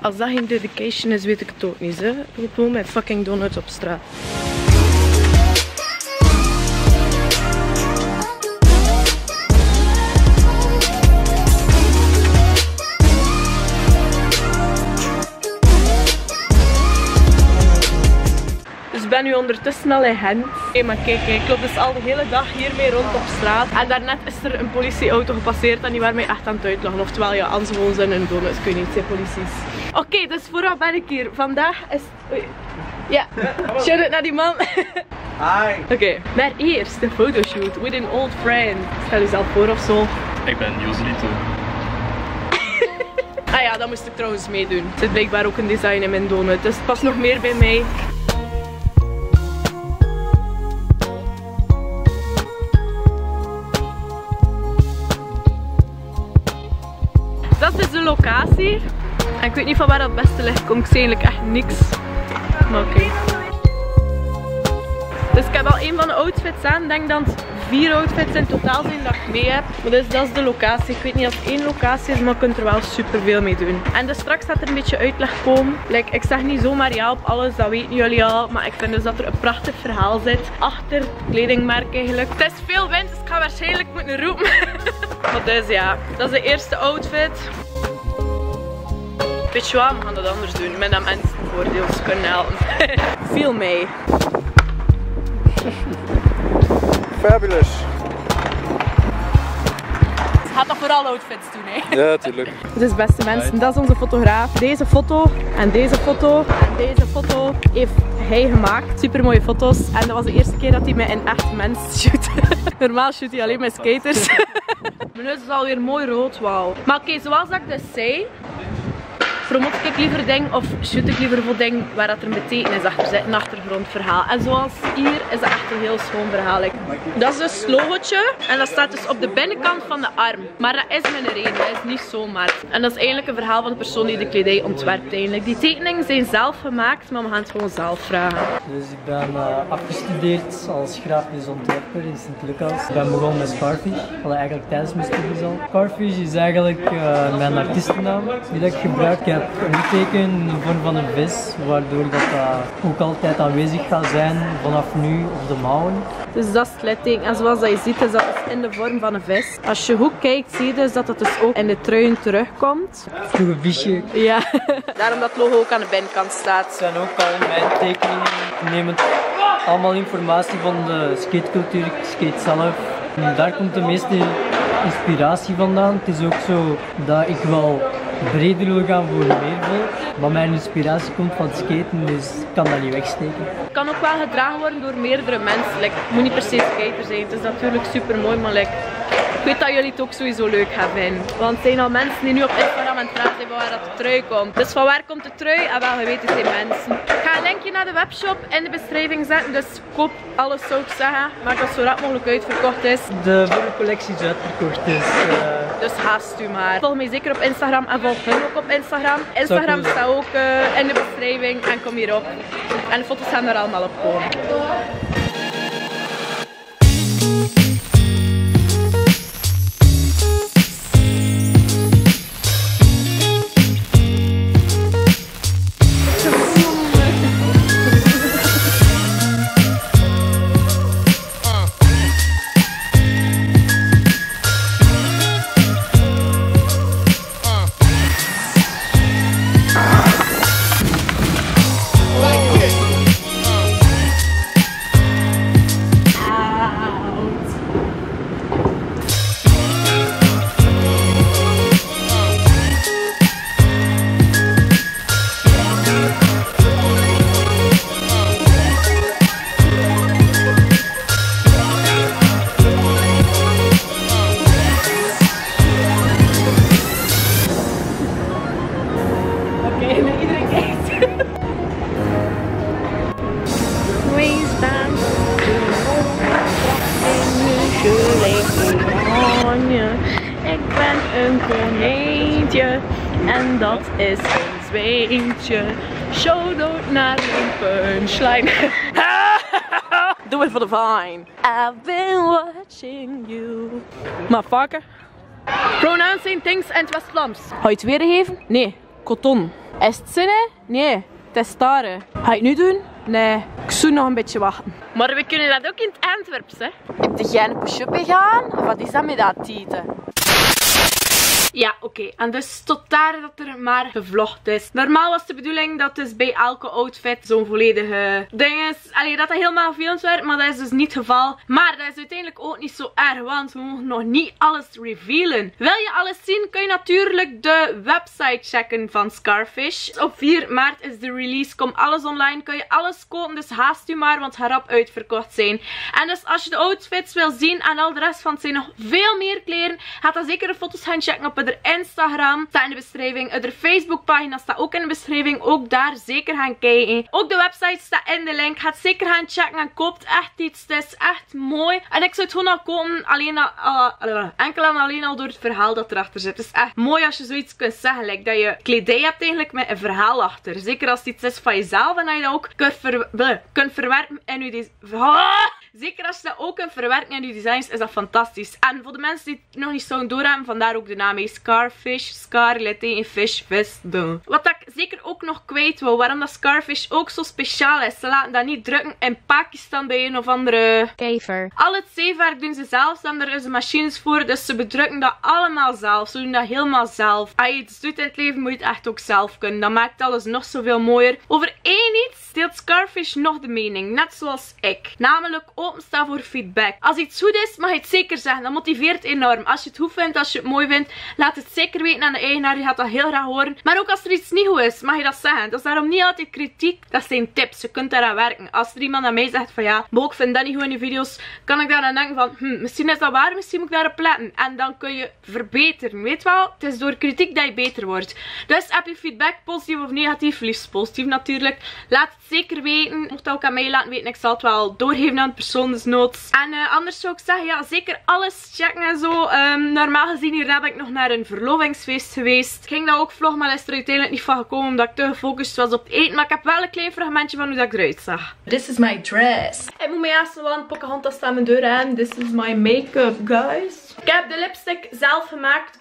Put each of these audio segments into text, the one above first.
Als dat geen dedication is, weet ik het ook niet. Hè. Gewoon met fucking donuts op straat. Ik ben nu ondertussen al in Gent. Hey, maar kijk, ik loop dus al de hele dag hiermee rond op straat. En daarnet is er een politieauto gepasseerd en die waren mij echt aan het uitlachen. Oftewel, ja, anders gewoon zijn een donut. Ik weet niet, zijn polities. Oké, dus vooraf ben ik hier. Vandaag is... Oei. Ja, shout-out naar die man. Hi. Oké, maar eerst de fotoshoot with an old friend. Stel jezelf voor of zo. Ik ben Joselito. Ah ja, dat moest ik trouwens meedoen. Er zit blijkbaar ook een design in mijn donut, dus het past nog meer bij mij. Dat is dus de locatie. En ik weet niet van waar dat het beste ligt. Kon ik zie eigenlijk echt niks. Maar oké. Dus ik heb al een van de outfits aan. Ik denk dat het 4 outfits in totaal zijn dat ik mee heb. Maar dus dat is de locatie. Ik weet niet of het 1 locatie is, maar je kunt er wel super veel mee doen. En dus straks gaat er een beetje uitleg komen. Like, ik zeg niet zomaar ja op alles, dat weten jullie al. Maar ik vind dus dat er een prachtig verhaal zit achter het kledingmerk eigenlijk. Het is veel wind, dus ik ga waarschijnlijk moeten roepen. Maar dus ja, dat is de eerste outfit. Weet je wat, we gaan dat anders doen. Met dat mensen voordeels kunnen helpen. Viel mee. Fabulous. Gaat toch vooral outfits doen, hè? Ja, tuurlijk. Dus beste mensen, dat is onze fotograaf. Deze foto en deze foto en deze foto heeft hij gemaakt. Super mooie foto's. En dat was de eerste keer dat hij mij in echt mens shoot. Normaal shoot hij alleen met skaters. Mijn neus is alweer mooi rood, wauw. Maar oké, zoals ik dus zei, promote ik liever dingen of shoot ik liever voor dingen waar dat er een betekenis achter zit, een achtergrondverhaal. En zoals hier is dat echt een heel schoon verhaal. Dat is dus een logootje en dat staat dus op de binnenkant van de arm. Maar dat is met een reden, dat is niet zomaar. En dat is eigenlijk een verhaal van de persoon die de kledij ontwerpt eigenlijk. Die tekeningen zijn zelf gemaakt, maar we gaan het gewoon zelf vragen. Dus ik ben afgestudeerd als grafisch ontwerper in Sint-Lucas. Ik ben begonnen met Scarfish, eigenlijk tijdens mijn studies al. Scarfish is eigenlijk mijn artiestennaam die ik gebruik. Ik heb een teken in de vorm van een vis, waardoor dat ook altijd aanwezig gaat zijn vanaf nu op de mouwen. Dus dat is het litteken. En zoals dat je ziet is dat dus in de vorm van een vis. Als je goed kijkt zie je dus dat het dus ook in de truien terugkomt. Nog een visje. Ja, daarom dat het logo ook aan de binnenkant staat. Het zijn ook al mijn tekeningen. Ik neem allemaal informatie van de skatecultuur, ik skate zelf. En daar komt de meeste inspiratie vandaan. Het is ook zo dat ik wel breder wil gaan voor meer volk. Maar mijn inspiratie komt van het skaten, dus ik kan dat niet wegsteken. Het kan ook wel gedragen worden door meerdere mensen. Het moet niet per se skater zijn. Het is natuurlijk super mooi, maar ik weet dat jullie het ook sowieso leuk gaan vinden. Want het zijn al mensen die nu op Instagram aan het praten zijn van waar dat de trui komt. Dus van waar komt de trui? En wel, je weet het zijn mensen. Ik ga een linkje naar de webshop in de beschrijving zetten. Dus koop alles zou ik zeggen. Maar dat het zo rap mogelijk uitverkocht is. De vorige collectie is uitverkocht, dus haast u maar. Volg mij zeker op Instagram en volg hun ook op Instagram. Instagram staat ook in de beschrijving en kom hierop. En de foto's gaan er allemaal op komen. Ik ben een konijntje en dat is een zweentje. Shout-out naar een punchline. Doe het voor de vine. I've been watching you. Motherfucker. Pronouns zijn things en het West-Vlaams. Ga je het weergeven? Nee. Coton. Is het zinnen? Nee, het is staren. Ga ik het nu doen? Nee, ik zou nog een beetje wachten. Maar we kunnen dat ook in het Antwerps, hè. Heb je geen push-up gegaan? Of wat is dat met dat tieten? Ja, oké. En dus tot daar dat er maar gevlogd is. Normaal was de bedoeling dat dus bij elke outfit zo'n volledige ding is. Allee, dat helemaal gefilmd werd, maar dat is dus niet het geval. Maar dat is uiteindelijk ook niet zo erg, want we mogen nog niet alles revealen. Wil je alles zien, kun je natuurlijk de website checken van Scarfish. Op 4 maart is de release. Komt alles online, kun je alles kopen, dus haast u maar, want het gaat rap uitverkocht zijn. En dus als je de outfits wil zien en al de rest van het zijn nog veel meer kleren, ga dan zeker de foto's gaan checken op de Instagram, staat in de beschrijving. De Facebookpagina staat ook in de beschrijving. Ook daar zeker gaan kijken. Ook de website staat in de link. Ga zeker gaan checken en koopt echt iets. Het is echt mooi. En ik zou het gewoon al kopen enkel en alleen al door het verhaal dat erachter zit. Het is echt mooi als je zoiets kunt zeggen. Like dat je kledij hebt eigenlijk met een verhaal achter. Zeker als het iets is van jezelf en dat je dat ook kunt verwerken in je Zeker als je dat ook kunt verwerken in je designs, is dat fantastisch. En voor de mensen die het nog niet zouden doorhebben, vandaar ook de naam is Scarfish. Scar, in fish, vis, doen. Wat ik zeker ook nog kwijt wil, waarom dat Scarfish ook zo speciaal is. Ze laten dat niet drukken in Pakistan bij een of andere kever. Al het zeewerk doen ze zelf, ze hebben er dus machines voor, dus ze bedrukken dat allemaal zelf. Ze doen dat helemaal zelf. Als je iets doet in het leven, moet je het echt ook zelf kunnen. Dat maakt alles nog zoveel mooier. Over één iets deelt Scarfish nog de mening, net zoals ik. Namelijk openstaan voor feedback. Als iets goed is, mag je het zeker zeggen. Dat motiveert enorm. Als je het goed vindt, als je het mooi vindt, laat het zeker weten aan de eigenaar. Die gaat dat heel graag horen. Maar ook als er iets niet goed is, mag je dat zeggen. Dat is daarom niet altijd kritiek. Dat zijn tips. Je kunt daaraan werken. Als er iemand aan mij zegt van ja, Bo, ik vind dat niet goed in je video's, kan ik daaraan denken van misschien is dat waar, misschien moet ik daarop letten. En dan kun je verbeteren. Weet wel, het is door kritiek dat je beter wordt. Dus heb je feedback, positief of negatief, liefst positief natuurlijk. Laat het zeker weten. Mocht dat ook aan mij laten weten, ik zal het wel doorgeven aan de persoon desnoods. En anders zou ik zeggen, ja, zeker alles checken en zo. Normaal gezien hier ben ik nog naar een verlovingsfeest geweest. Ik ging dat ook vloggen, maar is er uiteindelijk niet van gekomen omdat ik te gefocust was op het eten. Maar ik heb wel een klein fragmentje van hoe dat ik eruit zag. This is my dress. Ik moet mij eerst wel een Pocahontas staan mijn deur aan. This is my make-up, guys. Ik heb de lipstick zelf gemaakt.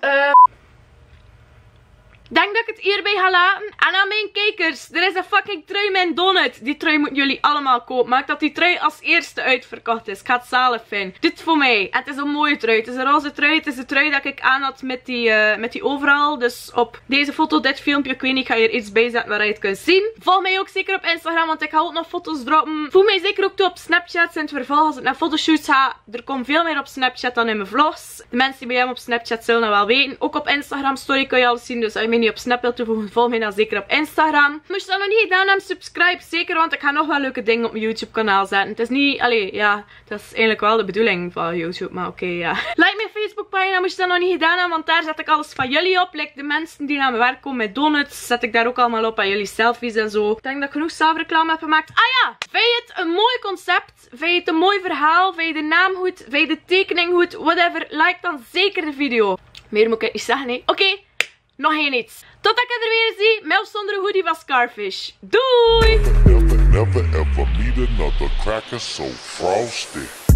Ik denk dat ik het hierbij ga laten. En aan mijn kijkers, er is een fucking trui met een donut. Die trui moeten jullie allemaal kopen. Maak dat die trui als eerste uitverkocht is. Ik ga het zelf vinden. Dit voor mij. En het is een mooie trui. Het is een roze trui. Het is de trui dat ik aan had met die overal. Dus op deze foto, dit filmpje. Ik weet niet, ik ga hier iets bij zetten waar je het kunt zien. Volg mij ook zeker op Instagram, want ik ga ook nog foto's droppen. Voeg mij zeker ook toe op Snapchat. In het vervolg, als ik naar fotoshoots ga, er komt veel meer op Snapchat dan in mijn vlogs. De mensen die bij hem op Snapchat zullen dat wel weten. Ook op Instagram story kun je alles zien. Dus als je mij niet op Snap wilt toevoegen, volg mij dan zeker op Instagram. Moest je dat nog niet gedaan hebben, subscribe zeker, want ik ga nog wel leuke dingen op mijn YouTube kanaal zetten. Het is niet, ja, dat is eigenlijk wel de bedoeling van YouTube, maar oké, ja. Like mijn Facebookpagina, moest je dat nog niet gedaan hebben, want daar zet ik alles van jullie op. Like de mensen die naar mijn werk komen met donuts, zet ik daar ook allemaal op aan jullie selfies en zo. Ik denk dat ik genoeg zelfreclame heb gemaakt. Ah ja, vind je het een mooi concept? Vind je het een mooi verhaal? Vind je de naam goed? Vind je de tekening goed? Whatever, like dan zeker de video. Meer moet ik niet zeggen, nee. Oké. Nog één iets. Totdat ik er weer zie, met of zonder hoodie van Scarfish. Doei! Never ever meet another cracker so frosty.